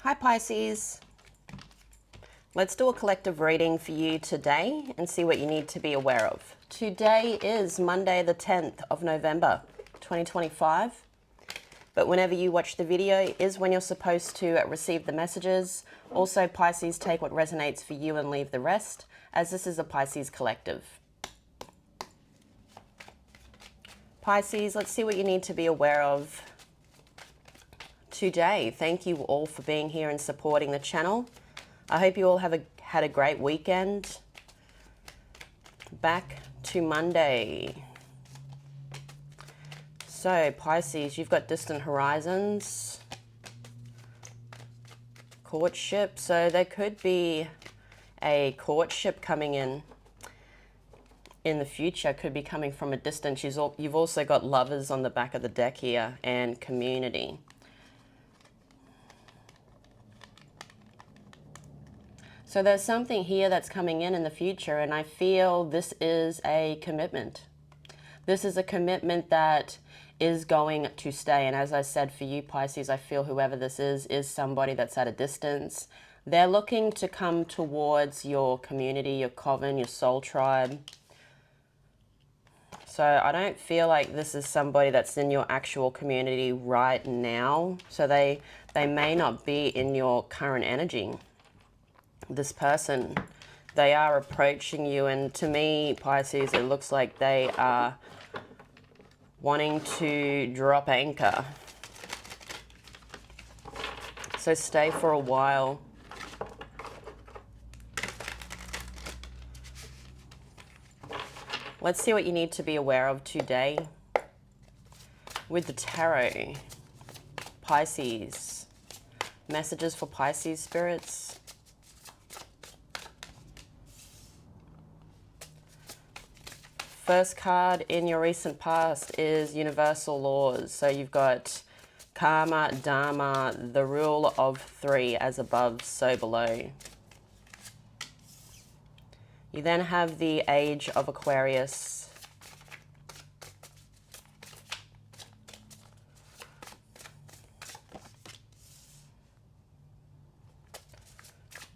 Hi Pisces, let's do a collective reading for you today and see what you need to be aware of. Today is Monday the 10th of November 2025, but whenever you watch the video is when you're supposed to receive the messages. Also Pisces, take what resonates for you and leave the rest, as this is a Pisces collective. Pisces, let's see what you need to be aware of today. Thank you all for being here and supporting the channel. I hope you all had a great weekend. Back to Monday. So Pisces, you've got distant horizons, courtship. So there could be a courtship coming in the future. Could be coming from a distance. You've also got lovers on the back of the deck here and community. So there's something here that's coming in the future, and I feel this is a commitment. This is a commitment that is going to stay. And as I said, for you Pisces, I feel whoever this is somebody that's at a distance. They're looking to come towards your community, your coven, your soul tribe. So I don't feel like this is somebody that's in your actual community right now. So they may not be in your current energy. This person, they are approaching you, and to me Pisces, it looks like they are wanting to drop anchor. So stay for a while. Let's see what you need to be aware of today with the tarot. Pisces, messages for Pisces spirits. First card in your recent past is universal laws. So you've got karma, dharma, the rule of three, as above, so below. You then have the age of Aquarius.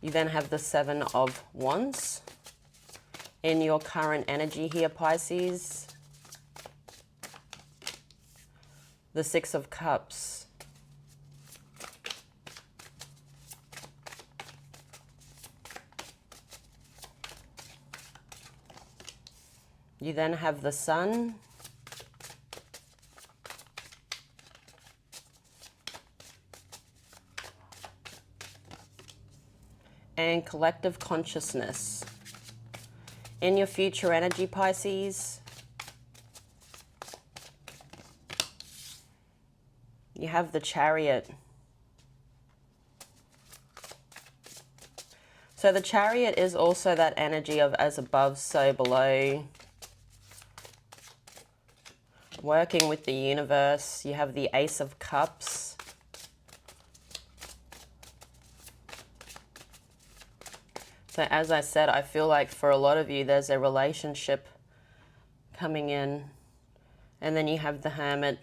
You then have the Seven of Wands. In your current energy here, Pisces, the Six of Cups. You then have the Sun. And collective consciousness. In your future energy, Pisces, you have the Chariot. So the Chariot is also that energy of as above, so below. Working with the universe. You have the Ace of Cups. So as I said, I feel like for a lot of you, there's a relationship coming in. And then you have the Hermit.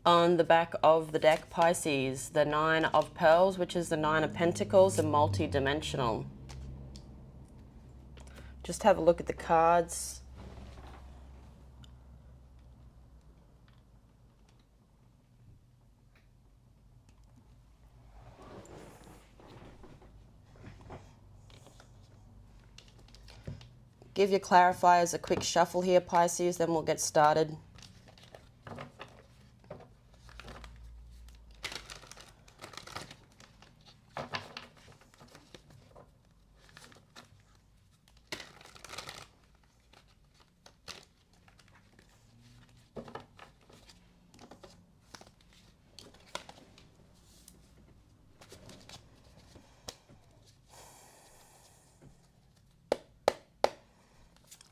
On the back of the deck, Pisces, the Nine of Pearls, which is the Nine of Pentacles, and multi-dimensional. Just have a look at the cards. Give your clarifiers a quick shuffle here, Pisces, then we'll get started.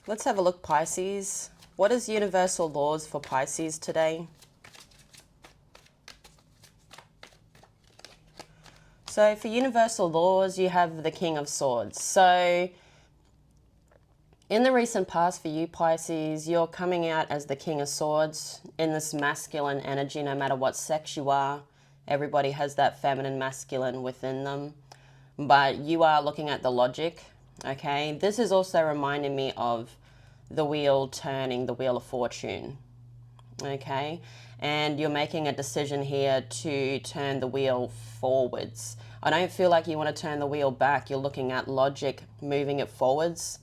Let's have a look, Pisces. What is universal laws for Pisces today? So for universal laws, you have the King of Swords. So in the recent past for you, Pisces, you're coming out as the King of Swords in this masculine energy, no matter what sex you are. Everybody has that feminine, masculine within them. But you are looking at the logic, okay? This is also reminding me of the wheel turning, the wheel of fortune, okay? And you're making a decision here to turn the wheel forwards. I don't feel like you want to turn the wheel back. You're looking at logic, moving it forwards.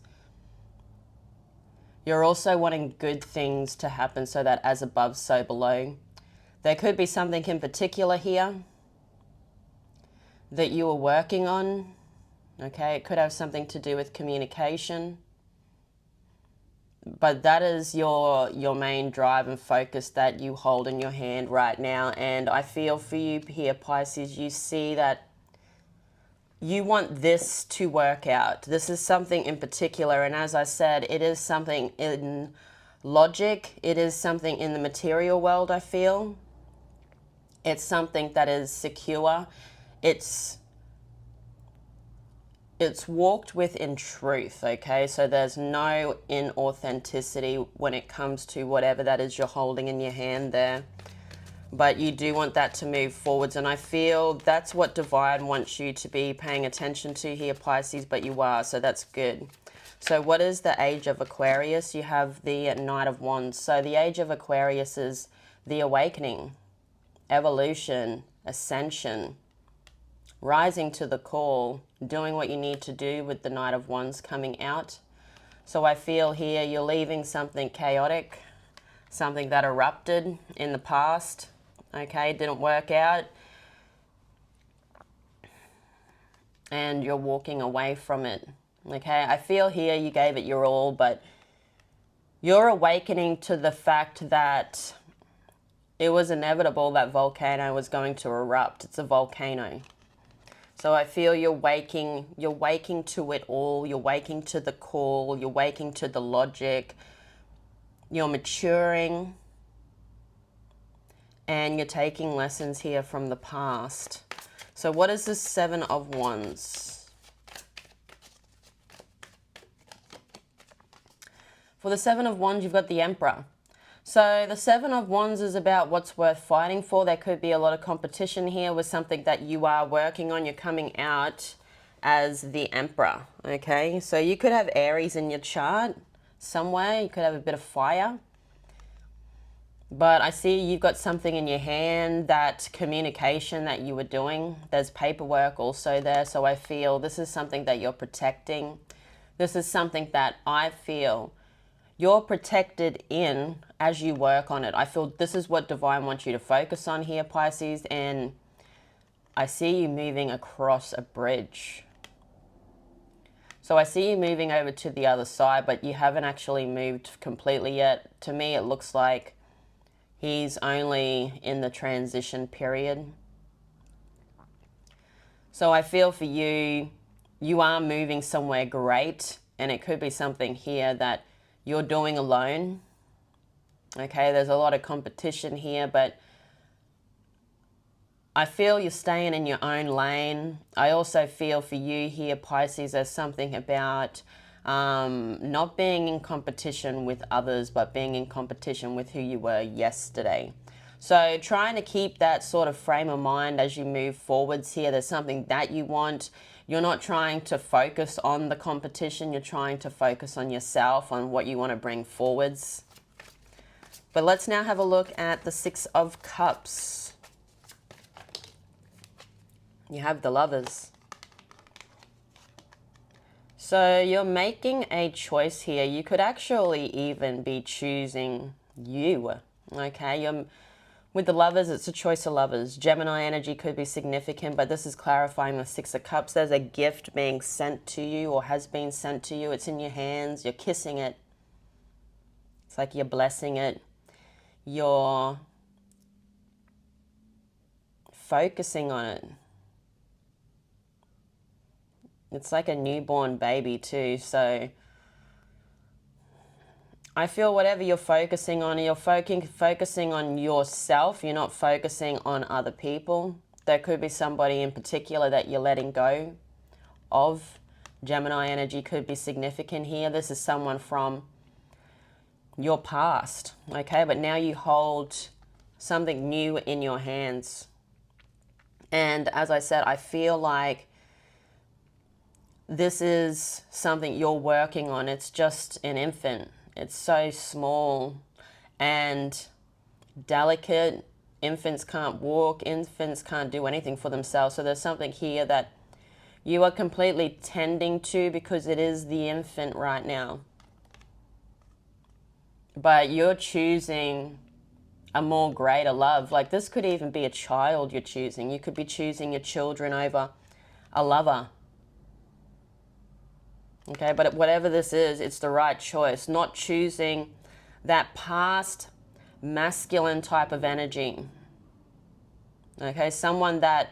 You're also wanting good things to happen so that as above, so below. There could be something in particular here that you were working on, okay? It could have something to do with communication. But that is your main drive and focus that you hold in your hand right now. And I feel for you here, Pisces, you see that you want this to work out. This is something in particular. And as I said, it is something in logic. It is something in the material world, I feel. It's something that is secure. It's walked with in truth, okay? So there's no inauthenticity when it comes to whatever that is you're holding in your hand there. But you do want that to move forwards, and I feel that's what Divine wants you to be paying attention to here, Pisces, but you are, so that's good. So what is the age of Aquarius? You have the Knight of Wands. So the age of Aquarius is the awakening, evolution, ascension, rising to the call, doing what you need to do with the Knight of Wands coming out. So I feel here you're leaving something chaotic, something that erupted in the past, okay, didn't work out, and you're walking away from it, okay? I feel here you gave it your all, but you're awakening to the fact that it was inevitable that volcano was going to erupt. It's a volcano. So I feel you're waking to it all. You're waking to the call. You're waking to the logic. You're maturing. And you're taking lessons here from the past. So what is the Seven of Wands? For the Seven of Wands, you've got the Emperor. So the Seven of Wands is about what's worth fighting for. There could be a lot of competition here with something that you are working on. You're coming out as the Emperor, okay? So you could have Aries in your chart somewhere. You could have a bit of fire. But I see you've got something in your hand, that communication that you were doing. There's paperwork also there. So I feel this is something that you're protecting. This is something that I feel you're protected in as you work on it. I feel this is what Divine wants you to focus on here, Pisces. And I see you moving across a bridge. So I see you moving over to the other side, but you haven't actually moved completely yet. To me, it looks like he's only in the transition period. So I feel for you, you are moving somewhere great. And it could be something here that you're doing alone. Okay, there's a lot of competition here, but I feel you're staying in your own lane. I also feel for you here, Pisces, there's something about not being in competition with others, but being in competition with who you were yesterday. So trying to keep that sort of frame of mind as you move forwards here. There's something that you want. You're not trying to focus on the competition. You're trying to focus on yourself, on what you want to bring forwards. But let's now have a look at the Six of Cups. You have the Lovers. So you're making a choice here. You could actually even be choosing you, okay? With the Lovers, it's a choice of lovers. Gemini energy could be significant, but this is clarifying the Six of Cups. There's a gift being sent to you or has been sent to you. It's in your hands. You're kissing it. It's like you're blessing it. You're focusing on it. It's like a newborn baby too, so I feel whatever you're focusing on, you're focusing on yourself. You're not focusing on other people. There could be somebody in particular that you're letting go of. Gemini energy could be significant here. This is someone from your past, okay? But now you hold something new in your hands. And as I said, I feel like this is something you're working on. It's just an infant. It's so small and delicate. Infants can't walk. Infants can't do anything for themselves. So there's something here that you are completely tending to because it is the infant right now. But you're choosing a more greater love. Like this could even be a child you're choosing. You could be choosing your children over a lover. Okay, but whatever this is, it's the right choice. Not choosing that past masculine type of energy. Okay, someone that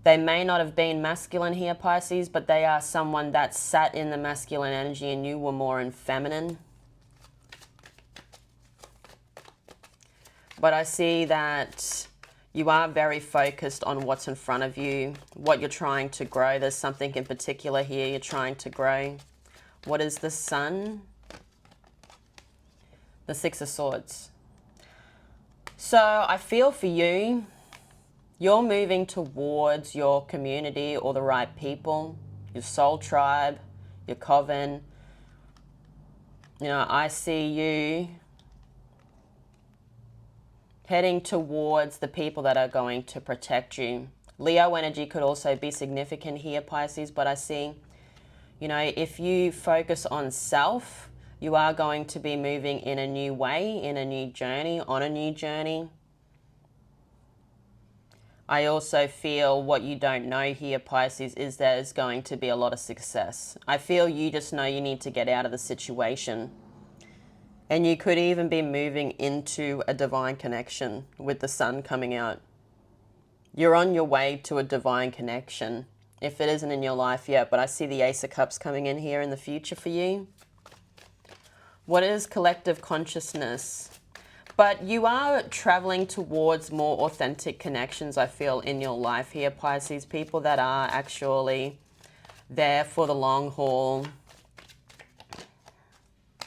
they may not have been masculine here, Pisces, but they are someone that sat in the masculine energy and you were more in feminine. But I see that you are very focused on what's in front of you, what you're trying to grow. There's something in particular here you're trying to grow. What is the Sun? The Six of Swords. So I feel for you, you're moving towards your community or the right people, your soul tribe, your coven. You know, I see you heading towards the people that are going to protect you. Leo energy could also be significant here, Pisces, but I see, you know, if you focus on self, you are going to be moving in a new way, in a new journey, on a new journey. I also feel what you don't know here, Pisces, is there's going to be a lot of success. I feel you just know you need to get out of the situation. And you could even be moving into a divine connection with the Sun coming out. You're on your way to a divine connection, if it isn't in your life yet, but I see the Ace of Cups coming in here in the future for you. What is collective consciousness? But you are traveling towards more authentic connections, I feel, in your life here, Pisces. People that are actually there for the long haul.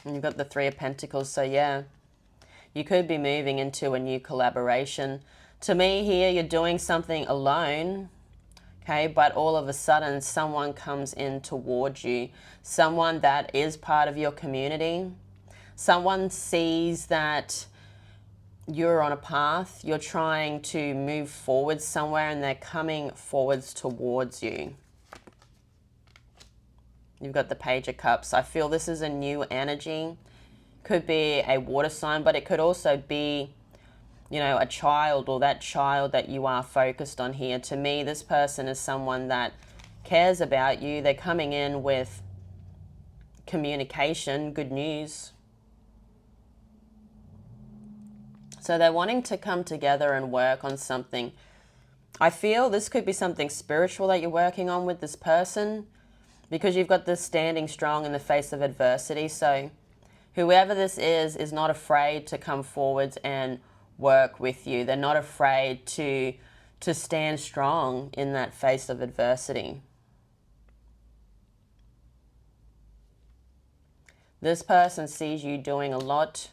And you've got the Three of Pentacles, so yeah, you could be moving into a new collaboration. To me here, you're doing something alone, okay, but all of a sudden someone comes in towards you, someone that is part of your community, someone sees that you're on a path, you're trying to move forward somewhere and they're coming forwards towards you. You've got the Page of Cups. I feel this is a new energy. Could be a water sign, but it could also be, you know, a child or that child that you are focused on here. To me, this person is someone that cares about you. They're coming in with communication, good news. So they're wanting to come together and work on something. I feel this could be something spiritual that you're working on with this person, because you've got this standing strong in the face of adversity. So whoever this is not afraid to come forwards and work with you. They're not afraid to stand strong in that face of adversity. This person sees you doing a lot,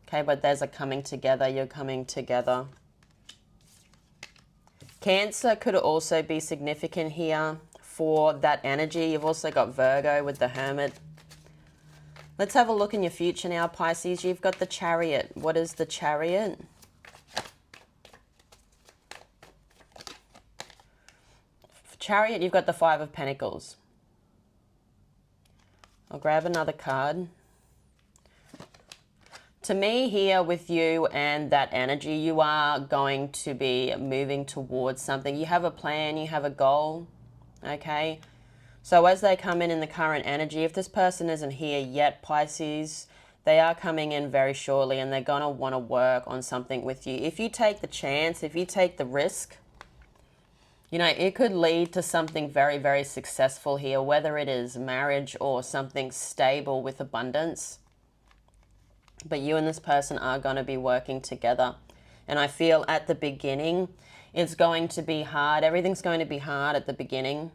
okay, but there's a coming together. You're coming together. Cancer could also be significant here for that energy. You've also got Virgo with the Hermit. Let's have a look in your future now, Pisces. You've got the Chariot. What is the Chariot? Chariot, you've got the Five of Pentacles. I'll grab another card. To me here with you and that energy, you are going to be moving towards something. You have a plan, you have a goal, okay? So as they come in the current energy, if this person isn't here yet, Pisces, they are coming in very shortly and they're going to want to work on something with you. If you take the chance, if you take the risk, you know, it could lead to something very, very successful here, whether it is marriage or something stable with abundance. But you and this person are going to be working together. And I feel at the beginning, it's going to be hard. Everything's going to be hard at the beginning.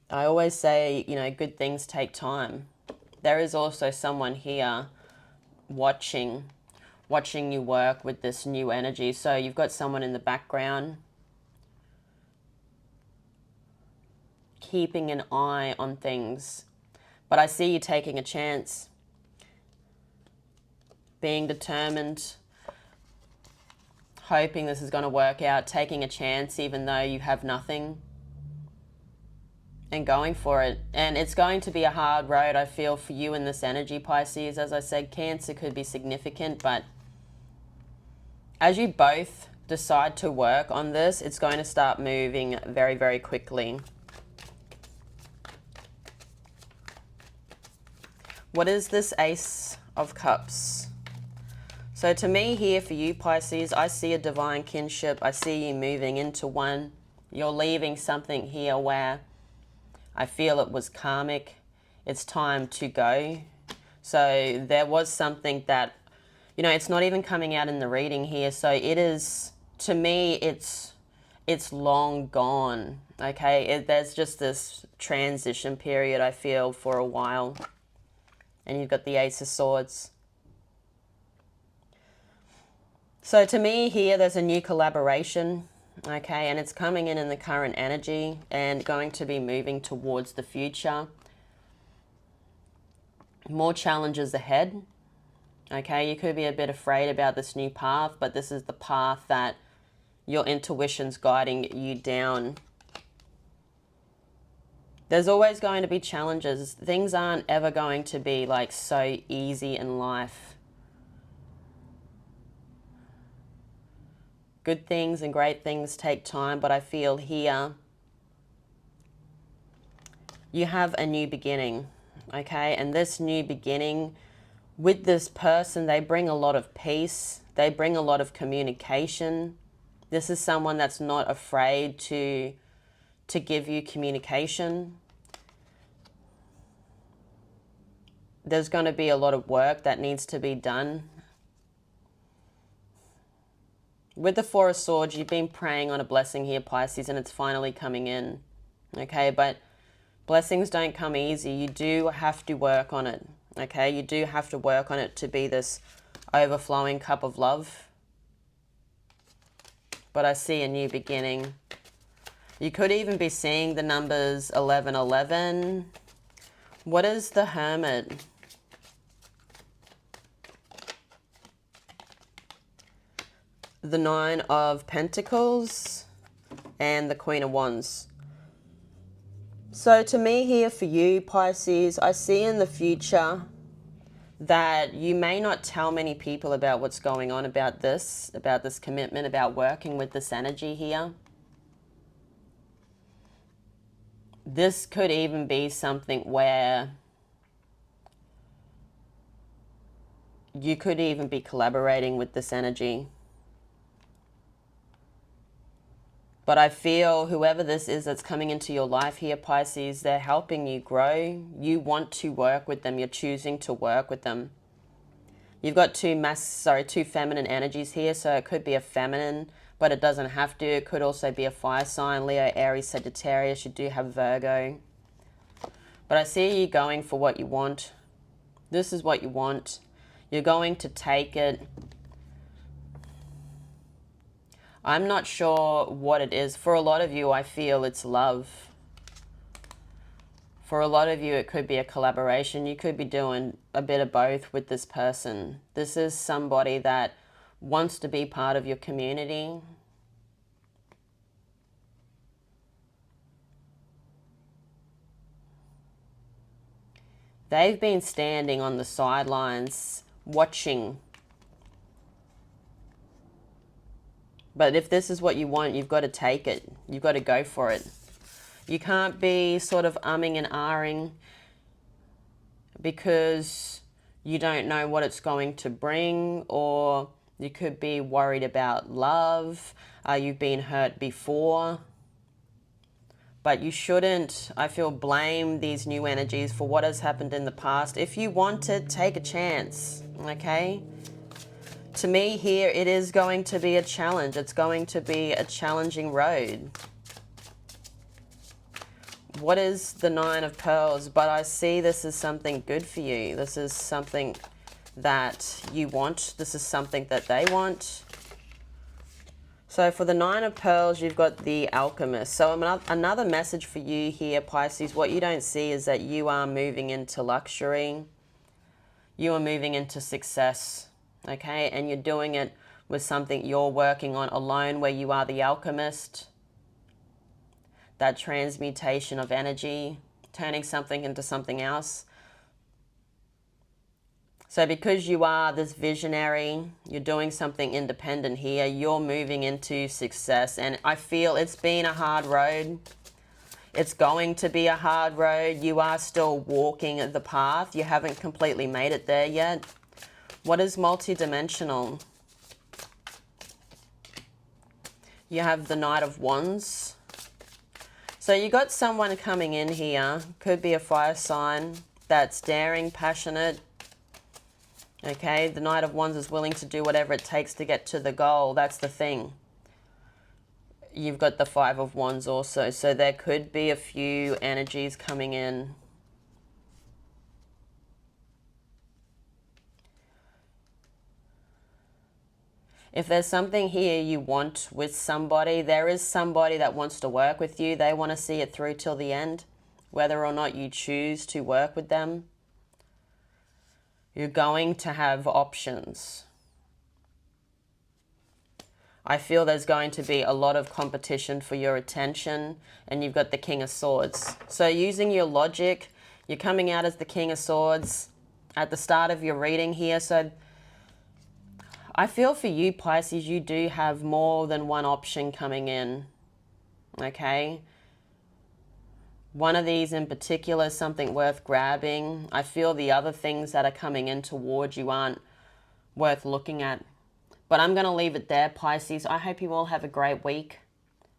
I always say, you know, good things take time. There is also someone here watching watching you work with this new energy. So you've got someone in the background keeping an eye on things. But I see you taking a chance, being determined, hoping this is going to work out, taking a chance even though you have nothing, and going for it. And it's going to be a hard road, I feel, for you in this energy, Pisces. As I said, Cancer could be significant, but as you both decide to work on this, it's going to start moving very, very quickly. What is this Ace of Cups? So to me here for you, Pisces, I see a divine kinship. I see you moving into one. You're leaving something here where I feel it was karmic. It's time to go. So there was something that, you know, it's not even coming out in the reading here. So it is, to me, it's long gone. Okay, there's just this transition period, I feel, for a while. And you've got the Ace of Swords. So to me here, there's a new collaboration, okay, and it's coming in the current energy and going to be moving towards the future. More challenges ahead, okay. You could be a bit afraid about this new path, but this is the path that your intuition's guiding you down. There's always going to be challenges. Things aren't ever going to be like so easy in life. Good things and great things take time, but I feel here you have a new beginning, okay? And this new beginning with this person, they bring a lot of peace. They bring a lot of communication. This is someone that's not afraid to give you communication. There's going to be a lot of work that needs to be done. With the Four of Swords, you've been praying on a blessing here, Pisces, and it's finally coming in. Okay, but blessings don't come easy. You do have to work on it. Okay, you do have to work on it to be this overflowing cup of love. But I see a new beginning. You could even be seeing the numbers 1111. What is the Hermit? The Nine of Pentacles and the Queen of Wands. So to me here for you, Pisces, I see in the future that you may not tell many people about what's going on about this commitment, about working with this energy here. This could even be something where you could even be collaborating with this energy. But I feel whoever this is that's coming into your life here, Pisces, they're helping you grow. You want to work with them. You're choosing to work with them. You've got two feminine energies here. So it could be a feminine, but it doesn't have to. It could also be a fire sign, Leo, Aries, Sagittarius. You do have Virgo. But I see you going for what you want. This is what you want. You're going to take it. I'm not sure what it is. For a lot of you, I feel it's love. For a lot of you, it could be a collaboration. You could be doing a bit of both with this person. This is somebody that wants to be part of your community. They've been standing on the sidelines, watching. But if this is what you want, you've got to take it. You've got to go for it. You can't be sort of umming and ahhing because you don't know what it's going to bring, or you could be worried about love. You've been hurt before. But you shouldn't, I feel, blame these new energies for what has happened in the past. If you want it, take a chance, okay? To me here, it is going to be a challenge. It's going to be a challenging road. What is the Nine of Pearls? But I see this as something good for you. This is something that you want. This is something that they want. So for the Nine of Pearls, you've got the Alchemist. So another message for you here, Pisces, what you don't see is that you are moving into luxury. You are moving into success, okay? And you're doing it with something you're working on alone, where you are the alchemist. That transmutation of energy, turning something into something else. So because you are this visionary, you're doing something independent here, you're moving into success. And I feel it's been a hard road. It's going to be a hard road. You are still walking the path. You haven't completely made it there yet. What is multidimensional? You have the Knight of Wands. So you got someone coming in here, could be a fire sign, that's daring, passionate. Okay, the Knight of Wands is willing to do whatever it takes to get to the goal. That's the thing. You've got the Five of Wands also. So there could be a few energies coming in. If there's something here you want with somebody, there is somebody that wants to work with you. They want to see it through till the end, whether or not you choose to work with them. You're going to have options. I feel there's going to be a lot of competition for your attention, and you've got the King of Swords. So using your logic, you're coming out as the King of Swords at the start of your reading here. So I feel for you, Pisces, you do have more than one option coming in, okay? One of these in particular is something worth grabbing. I feel the other things that are coming in towards you aren't worth looking at. But I'm going to leave it there, Pisces. I hope you all have a great week.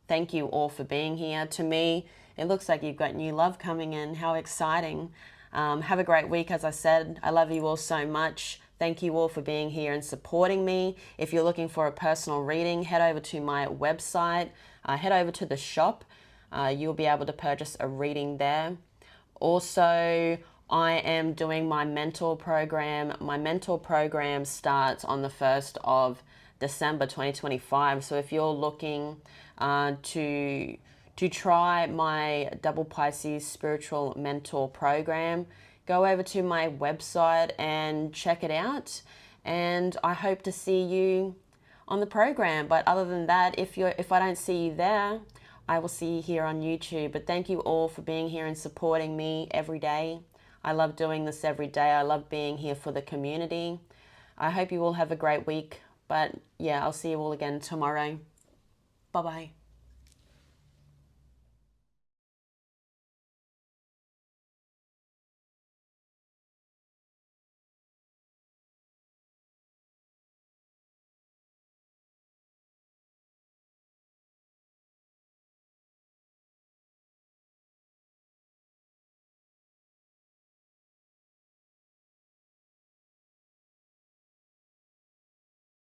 Thank you all for being here. To me, it looks like you've got new love coming in. How exciting. Have a great week, as I said. I love you all so much. Thank you all for being here and supporting me. If you're looking for a personal reading, head over to my website. Head over to the shop. You'll be able to purchase a reading there. Also, I am doing my mentor program. My mentor program starts on the 1st of December 2025. So if you're looking to try my Double Pisces Spiritual Mentor program, go over to my website and check it out. And I hope to see you on the program. But other than that, if I don't see you there, I will see you here on YouTube. But thank you all for being here and supporting me every day. I love doing this every day. I love being here for the community. I hope you all have a great week. But yeah, I'll see you all again tomorrow. Bye-bye.